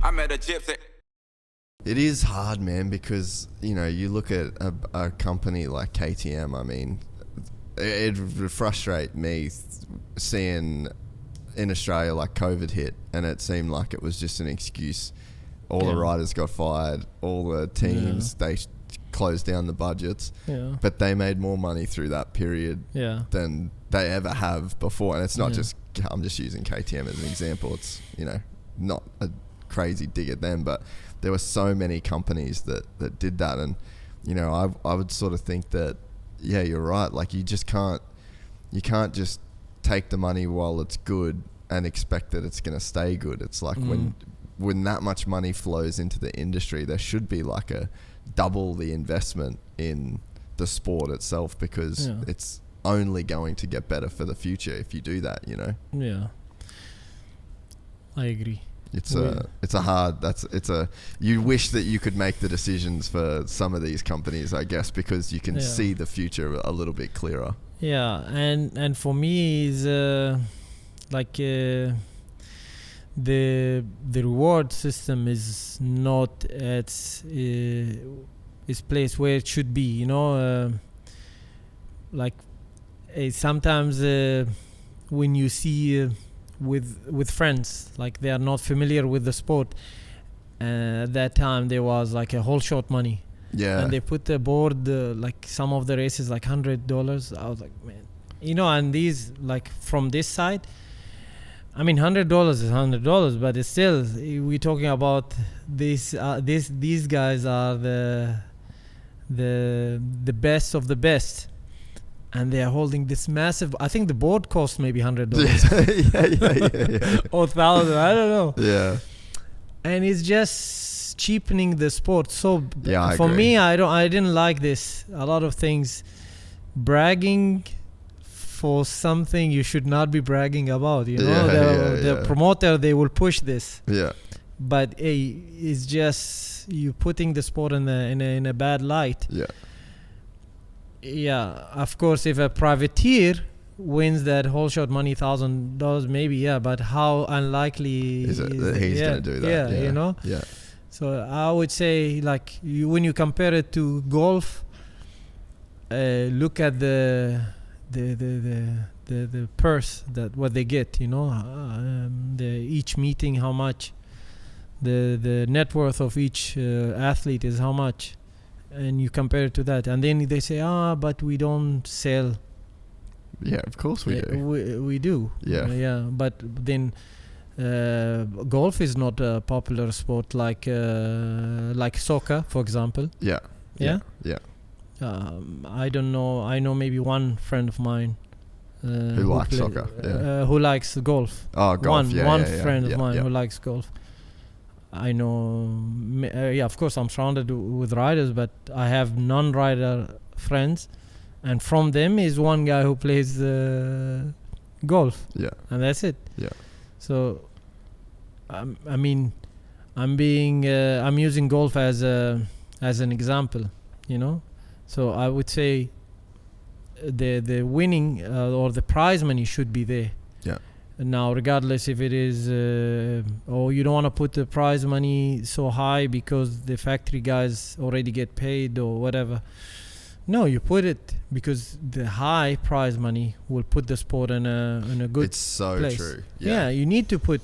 I met a gypsy. It is hard, man, because, you know, you look at a company like KTM, I mean, it would frustrate me seeing in Australia, like, COVID hit, and it seemed like it was just an excuse. All the riders got fired, all the teams, they closed down the budgets, but they made more money through that period than they ever have before. And it's not just, I'm just using KTM as an example. It's, you know, not a crazy dig at them, but there were so many companies that did that. And, you know, I would sort of think that, yeah, you're right. Like, you can't just take the money while it's good and expect that it's going to stay good. It's like when that much money flows into the industry, there should be like a double the investment in the sport itself, because it's only going to get better for the future if you do that, you know? Yeah. I agree. You wish that you could make the decisions for some of these companies, I guess, because you can see the future a little bit clearer. Yeah, and for me is like the reward system is not at its place where it should be, you know. Like sometimes when you see with friends, like they are not familiar with the sport, at that time there was like a whole shot money. Yeah, and they put the board like some of the races like $100. I was like, man, you know. And these, like, from this side, I mean, $100 is $100, but it's still, we're talking about these guys are the best of the best, and they are holding this massive. I think the board costs maybe $100 yeah. or $1,000. I don't know. Yeah, and it's just cheapening the sport. So I for agree. me, I didn't like this. A lot of things, bragging for something you should not be bragging about, you know. The promoter, they will push this, but hey, it's just you putting the sport in a bad light. Of course, if a privateer wins that whole shot money, $1,000 maybe, but how unlikely is it that he's going to do that? You know. So I would say, like, when you compare it to golf, look at the purse, that what they get, you know, each meeting, how much, the net worth of each athlete is how much, and you compare it to that, and then they say, but we don't sell. Yeah, of course we do. We do. But then golf is not a popular sport like soccer, for example. I don't know. I know maybe one friend of mine who likes soccer. Who likes golf. Oh, golf. One friend of mine who likes golf. I know. Of course, I'm surrounded with riders, but I have non-rider friends, and from them is one guy who plays golf. And that's it. So, I mean, I'm using golf as an example, you know. So I would say the winning or the prize money should be there. Now, regardless if it is, you don't want to put the prize money so high because the factory guys already get paid or whatever. No, you put it because the high prize money will put the sport in a good place. It's so true. You need to put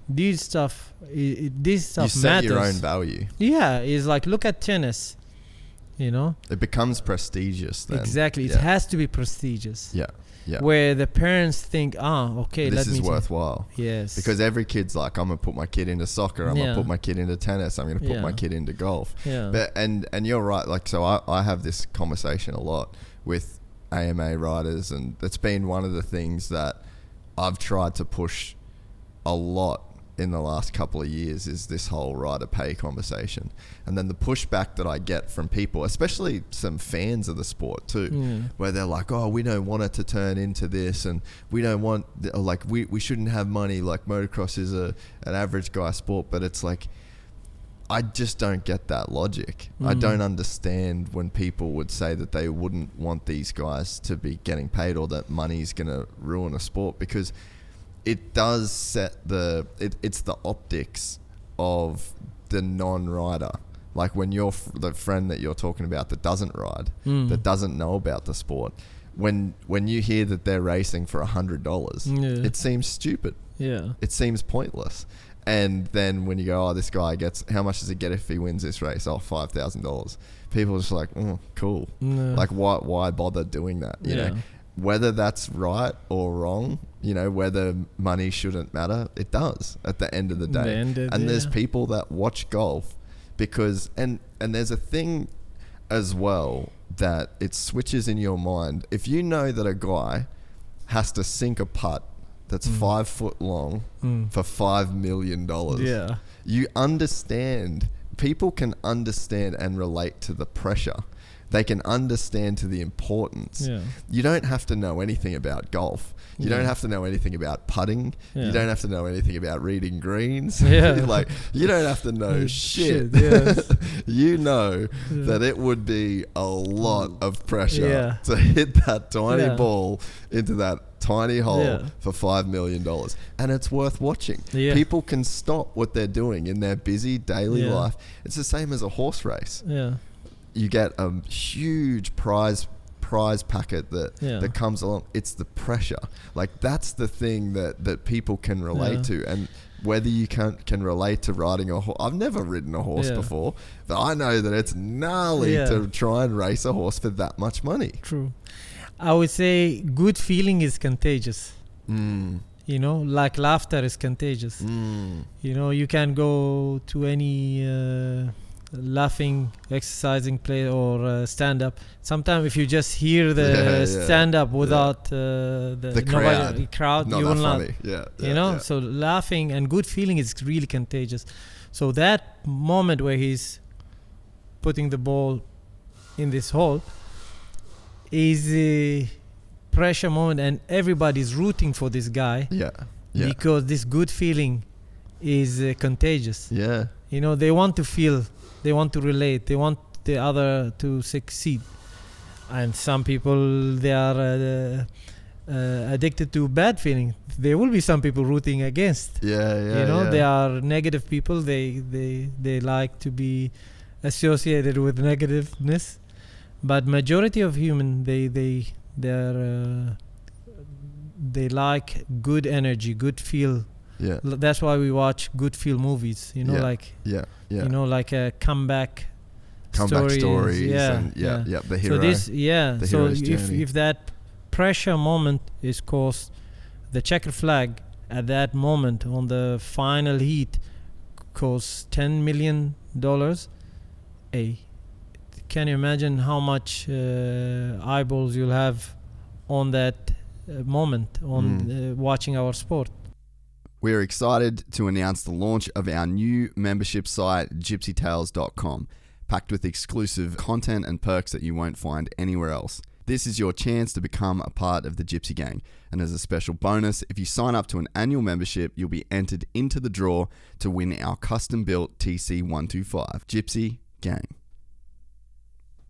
these stuff. This stuff you set matters. your own value. It's like, look at tennis. You know, it becomes prestigious then. Exactly. It has to be prestigious. Where the parents think, okay, this is worthwhile. Yes. Because every kid's like, I'm gonna put my kid into soccer. I'm gonna put my kid into tennis. I'm gonna put my kid into golf. But and you're right. Like, so I have this conversation a lot with AMA riders, and it's been one of the things that I've tried to push a lot in the last couple of years, is this whole rider pay conversation. And then the pushback that I get from people, especially some fans of the sport too, where they're like, we don't want it to turn into this, and we don't want, like, we shouldn't have money, like motocross is an average guy sport. But it's like, I just don't get that logic. I don't understand when people would say that they wouldn't want these guys to be getting paid, or that money's going to ruin a sport, because it does set it's the optics of the non-rider. Like when you're the friend that you're talking about that doesn't ride, that doesn't know about the sport, when you hear that they're racing for $100, it seems stupid. Yeah. It seems pointless. And then when you go, oh, this guy gets, how much does he get if he wins this race? Oh, $5,000. People are just like, oh, cool. No. Like, why bother doing that? You know, whether that's right or wrong, you know, whether money shouldn't matter, it does at the end of the day. And there's people that watch golf because, and there's a thing as well that it switches in your mind. If you know that a guy has to sink a putt that's 5 foot long for $5 million. Yeah. You understand, people can understand and relate to the pressure. They can understand to the importance. Yeah. You don't have to know anything about golf. You don't have to know anything about putting. Yeah. You don't have to know anything about reading greens. Yeah. Like, you don't have to know shit. Yes. You know that it would be a lot of pressure to hit that tiny ball into that tiny hole for $5 million, and it's worth watching. People can stop what they're doing in their busy daily life. It's the same as a horse race. You get a huge prize packet that comes along. It's the pressure. Like, that's the thing that people can relate to. And whether you can relate to riding a horse, I've never ridden a horse before, but I know that it's gnarly to try and race a horse for that much money. True. I would say good feeling is contagious. You know, like laughter is contagious. You know, you can go to any laughing, exercising play or stand-up. Sometimes if you just hear the stand-up without the crowd, not you that will funny. not. You know, so laughing and good feeling is really contagious. So that moment where he's putting the ball in this hole is a pressure moment, and everybody's rooting for this guy. Because this good feeling is contagious. You know, they want to feel, they want to relate, they want the other to succeed. And some people, they are addicted to bad feeling. There will be some people rooting against. You know, they are negative people. They like to be associated with negativeness. But majority of human, they like good energy, good feel. That's why we watch good feel movies. You know, you know, like a comeback stories. And the hero. So if that pressure moment is caused, the checker flag at that moment on the final heat costs $10 million. Can you imagine how much eyeballs you'll have on that moment on watching our sport? We're excited to announce the launch of our new membership site, gypsytales.com, packed with exclusive content and perks that you won't find anywhere else. This is your chance to become a part of the Gypsy Gang. And as a special bonus, if you sign up to an annual membership, you'll be entered into the draw to win our custom-built TC125. Gypsy Gang.